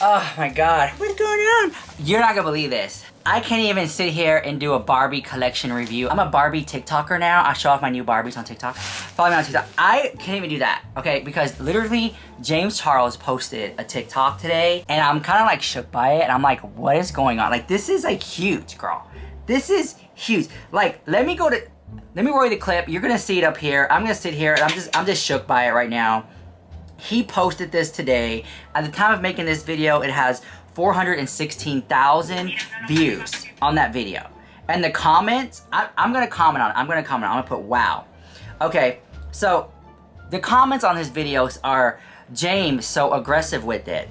Oh my god. What's going on? You're not gonna believe this. I can't even sit here and do a Barbie collection review. I'm a Barbie TikToker now. I show off my new Barbies on TikTok. Follow me on TikTok. I can't even do that, okay? Because literally, James Charles posted a TikTok today, and I'm kind of like shook by it, and I'm like, what is going on? Like, this is like huge, girl. This is huge. Like, let me roll the clip. You're gonna see it up here. I'm gonna sit here, and I'm just shook by it right now. He posted this today. At the time of making this video, it has 416,000 views on that video. And the comments, I'm gonna comment on it. I'm gonna put wow. Okay, so the comments on his videos are, James, so aggressive with it.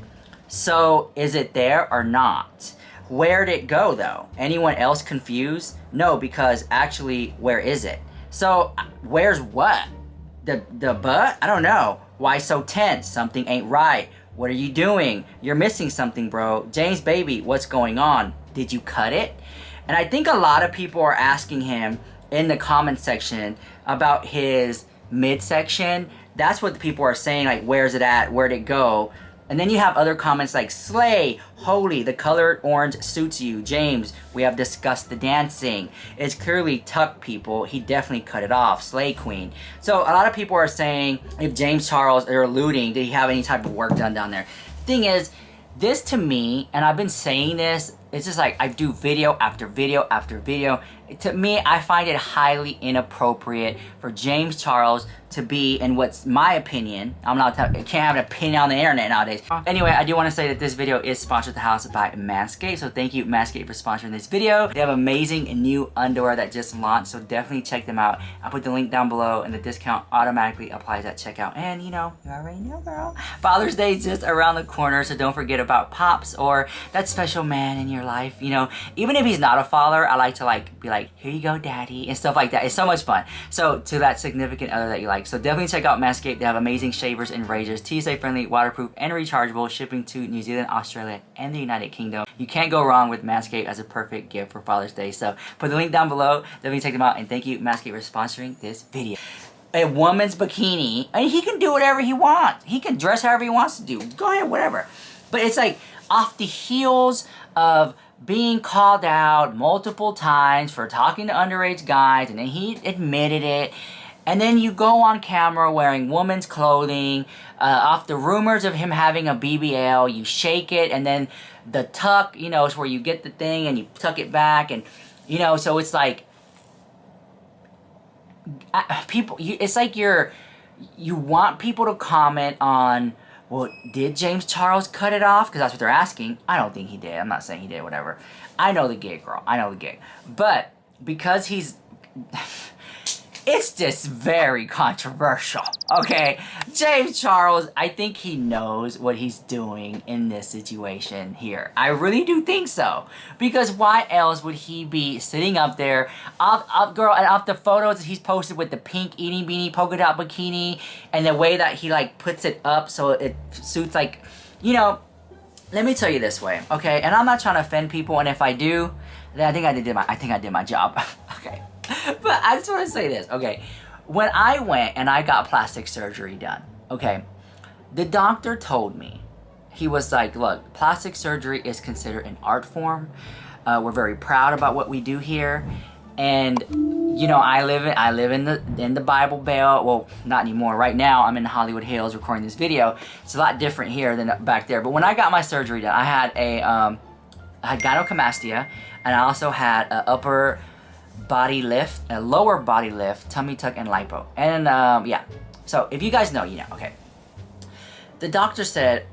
So is it there or not? Where'd it go though? Anyone else confused? No, because actually, where is it? So where's what? The butt? I don't know. Why so tense? Something ain't right. What are you doing? You're missing something, bro. James, baby, what's going on? Did you cut it? And I think a lot of people are asking him in the comment section about his midsection. That's what the people are saying, like, where's it at? Where'd it go? And then you have other comments like, slay, holy, the color orange suits you. James, we have discussed the dancing. It's clearly tucked, people. He definitely cut it off. Slay queen. So a lot of people are saying, if James Charles, they're alluding, did he have any type of work done down there? Thing is, this to me, and I've been saying this, it's just like I do video after video after video. To me, I find it highly inappropriate for James Charles to be, in what's my opinion, I can't have an opinion on the internet nowadays. Anyway, I do want to say that this video is sponsored at the house by Manscaped, so thank you Manscaped for sponsoring this video. They have amazing new underwear that just launched, so definitely check them out. I'll put the link down below, and the discount automatically applies at checkout. And you know, you already know, girl. Father's Day is just around the corner, so don't forget about Pops or that special man in your life. You know, even if he's not a father, I like to be like, here you go, daddy, and stuff like that. It's so much fun. So to that significant other that you like. So definitely check out Manscaped. They have amazing shavers and razors, TSA friendly, waterproof, and rechargeable, shipping to New Zealand, Australia, and the United Kingdom. You can't go wrong with Manscaped as a perfect gift for Father's Day. So put the link down below. Definitely check them out, and thank you Manscaped for sponsoring this video. A woman's bikini, and he can do whatever he wants. He can dress however he wants to do. Go ahead, whatever. But it's like off the heels of being called out multiple times for talking to underage guys, and then he admitted it. And then you go on camera wearing woman's clothing, off the rumors of him having a BBL, you shake it, and then the tuck, you know, is where you get the thing and you tuck it back, and, you know, so it's like, it's like you want people to comment on, well, did James Charles cut it off? Because that's what they're asking. I don't think he did. I'm not saying he did, whatever. I know the gig, girl. I know the gig. But because he's... it's just very controversial, okay? James Charles, I think he knows what he's doing in this situation here. I really do think so. Because why else would he be sitting up there, girl, and off the photos that he's posted with the pink eating beanie polka dot bikini, and the way that he like puts it up so it suits, like, you know, let me tell you this way, okay? And I'm not trying to offend people, and if I do, then I think I did my job, okay? But I just want to say this, okay? When I went and I got plastic surgery done, okay, the doctor told me, he was like, look, plastic surgery is considered an art form. We're very proud about what we do here. And, you know, I live in the Bible Belt. Well, not anymore. Right now, I'm in Hollywood Hills recording this video. It's a lot different here than back there. But when I got my surgery done, I had I had gynecomastia, and I also had an upper body lift, a lower body lift, tummy tuck, and lipo. And yeah, so if you guys know, you know, okay. The doctor said,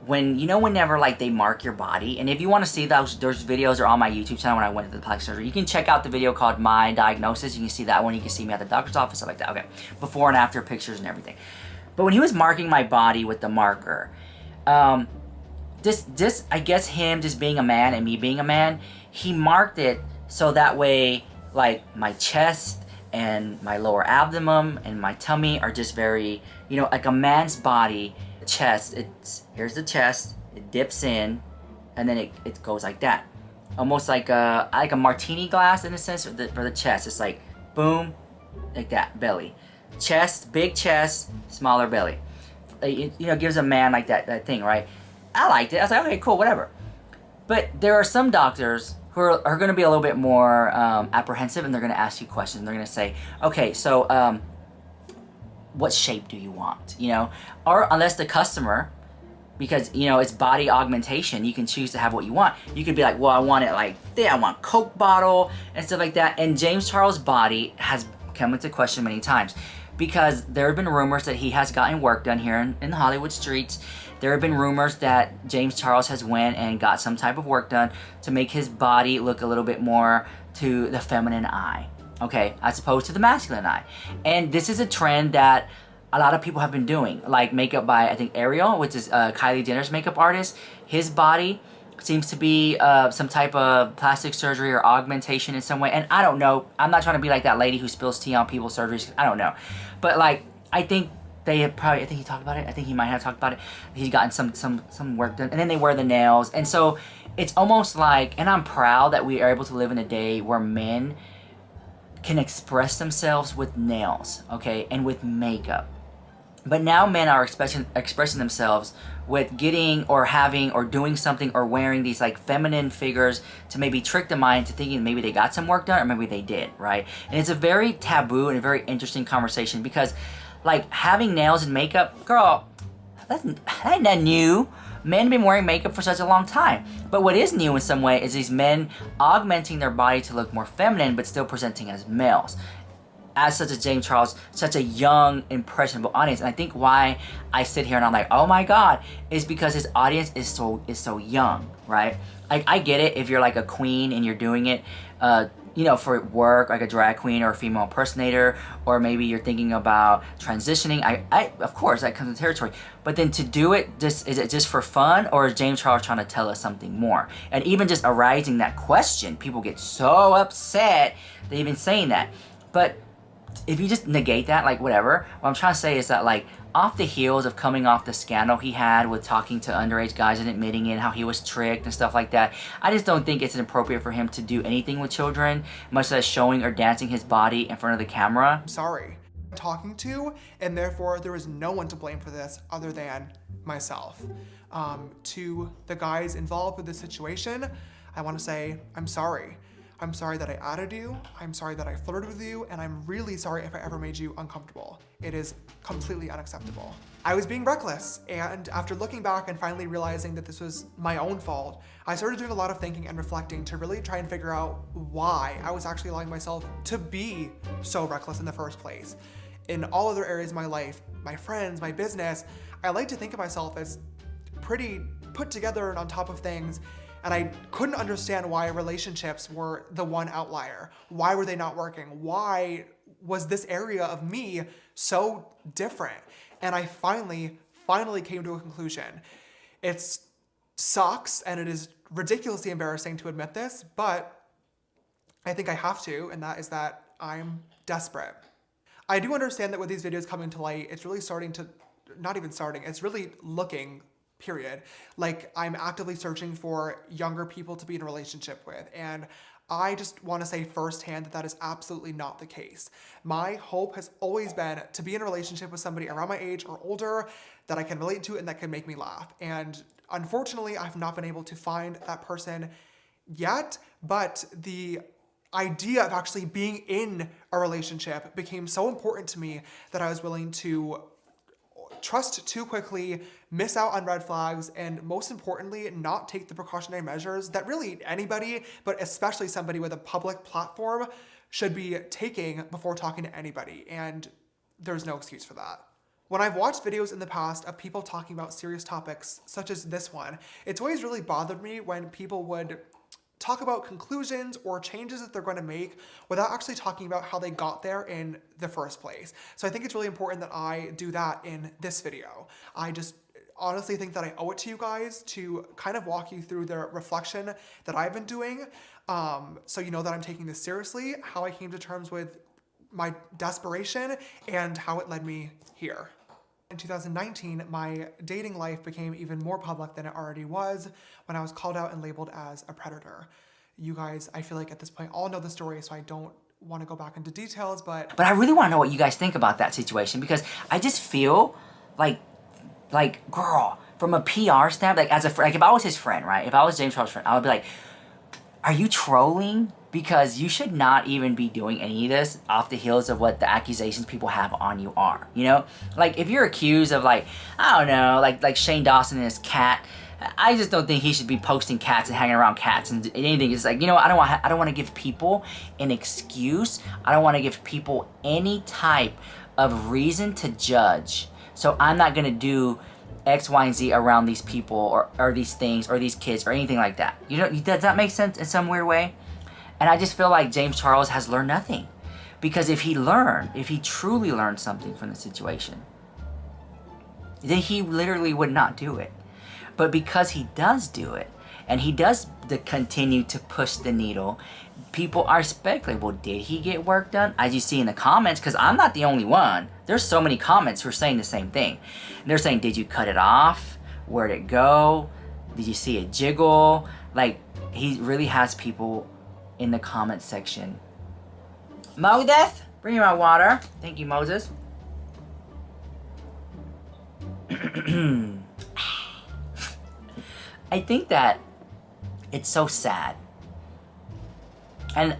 whenever like they mark your body, and if you want to see those videos are on my YouTube channel when I went to the plastic surgery, you can check out the video called My Diagnosis. You can see that one. You can see me at the doctor's office, stuff like that. Okay, before and after pictures and everything. But when he was marking my body with the marker, this I guess him just being a man and me being a man, he marked it so that way, like, my chest and my lower abdomen and my tummy are just very, you know, like a man's body. Chest, here's the chest, it dips in, and then it goes like that, almost like a martini glass in a sense for the chest. It's like boom, like that. Belly, chest, big chest, smaller belly. It, you know, gives a man like that thing, right? I liked it. I was like, okay, cool, whatever. But there are some doctors who are going to be a little bit more apprehensive, and they're going to ask you questions. They're going to say, okay, so what shape do you want? You know, or unless the customer, because, you know, it's body augmentation, you can choose to have what you want. You could be like, well, I want it like this, I want Coke bottle and stuff like that. And James Charles' body has come into question many times because there have been rumors that he has gotten work done here in the Hollywood streets. There have been rumors that James Charles has went and got some type of work done to make his body look a little bit more to the feminine eye, okay, as opposed to the masculine eye. And this is a trend that a lot of people have been doing, like makeup by, I think, Ariel, which is Kylie Jenner's makeup artist. His body seems to be some type of plastic surgery or augmentation in some way. And I don't know. I'm not trying to be like that lady who spills tea on people's surgeries. I don't know. But, like, I think they have probably, I think he talked about it. I think he might have talked about it. He's gotten some work done. And then they wear the nails. And so it's almost like, and I'm proud that we are able to live in a day where men can express themselves with nails, okay, and with makeup. But now men are expressing themselves with getting or having or doing something or wearing these like feminine figures to maybe trick the mind to thinking maybe they got some work done or maybe they did, right? And it's a very taboo and a very interesting conversation because like having nails and makeup, girl, that ain't nothing new. Men have been wearing makeup for such a long time. But what is new in some way is these men augmenting their body to look more feminine but still presenting as males. As such as James Charles, such a young, impressionable audience. And I think why I sit here and I'm like, oh my God, is because his audience is so young, right? Like, I get it if you're like a queen and you're doing it, you know, for work, like a drag queen or a female impersonator, or maybe you're thinking about transitioning. I of course, that comes with territory. But then to do it, is it just for fun, or is James Charles trying to tell us something more? And even just arising that question, people get so upset they've been saying that. But if you just negate that, like whatever, what I'm trying to say is that like off the heels of coming off the scandal he had with talking to underage guys and admitting it, how he was tricked and stuff like that, I just don't think it's inappropriate for him to do anything with children, much less showing or dancing his body in front of the camera. I'm sorry. Talking to, and therefore there is no one to blame for this other than myself. To the guys involved with this situation, I want to say I'm sorry. I'm sorry that I added you, I'm sorry that I flirted with you, and I'm really sorry if I ever made you uncomfortable. It is completely unacceptable. I was being reckless, and after looking back and finally realizing that this was my own fault, I started doing a lot of thinking and reflecting to really try and figure out why I was actually allowing myself to be so reckless in the first place. In all other areas of my life, my friends, my business, I like to think of myself as pretty put together and on top of things. And I couldn't understand why relationships were the one outlier. Why were they not working? Why was this area of me so different? And I finally came to a conclusion. It sucks and it is ridiculously embarrassing to admit this, but I think I have to, and that is that I'm desperate. I do understand that with these videos coming to light, it's really starting to, not even starting, it's really looking period. Like I'm actively searching for younger people to be in a relationship with. And I just want to say firsthand that that is absolutely not the case. My hope has always been to be in a relationship with somebody around my age or older that I can relate to and that can make me laugh. And unfortunately, I've not been able to find that person yet, but the idea of actually being in a relationship became so important to me that I was willing to trust too quickly, miss out on red flags, and most importantly, not take the precautionary measures that really anybody, but especially somebody with a public platform, should be taking before talking to anybody. And there's no excuse for that. When I've watched videos in the past of people talking about serious topics, such as this one, it's always really bothered me when people would talk about conclusions or changes that they're going to make without actually talking about how they got there in the first place. So I think it's really important that I do that in this video. I just honestly think that I owe it to you guys to kind of walk you through the reflection that I've been doing, so you know that I'm taking this seriously, how I came to terms with my desperation, and how it led me here. In 2019, my dating life became even more public than it already was when I was called out and labeled as a predator. You guys, I feel like at this point, all know the story, so I don't want to go back into details, but I really want to know what you guys think about that situation, because I just feel like, girl, from a PR stamp, like as a friend, like if I was his friend, right? If I was James Charles' friend, I would be like, are you trolling? Because you should not even be doing any of this off the heels of what the accusations people have on you are, you know? Like, if you're accused of, like, I don't know, like Shane Dawson and his cat, I just don't think he should be posting cats and hanging around cats and anything. It's like, you know, I don't want to give people an excuse. I don't want to give people any type of reason to judge. So I'm not going to do X, Y, and Z around these people or these things or these kids or anything like that. You know, does that make sense in some weird way? And I just feel like James Charles has learned nothing. Because if he truly learned something from the situation, then he literally would not do it. But because he does do it, and he does continue to push the needle, people are speculating, well, did he get work done? As you see in the comments, because I'm not the only one. There's so many comments who are saying the same thing. And they're saying, did you cut it off? Where'd it go? Did you see it jiggle? Like, he really has people in the comment section. Modeth, bring me my water. Thank you, Moses. I think that it's so sad. And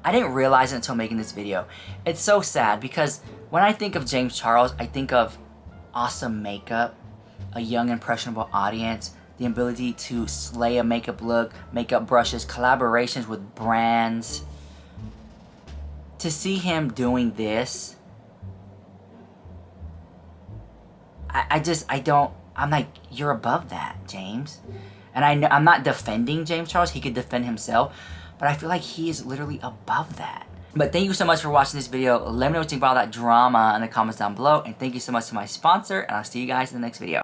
I didn't realize it until making this video. It's so sad because when I think of James Charles, I think of awesome makeup, a young impressionable audience, the ability to slay a makeup look, makeup brushes, collaborations with brands. To see him doing this, I'm like, you're above that, James. And I'm not defending James Charles, he could defend himself, but I feel like he is literally above that. But thank you so much for watching this video. Let me know what you think about all that drama in the comments down below, and thank you so much to my sponsor, and I'll see you guys in the next video.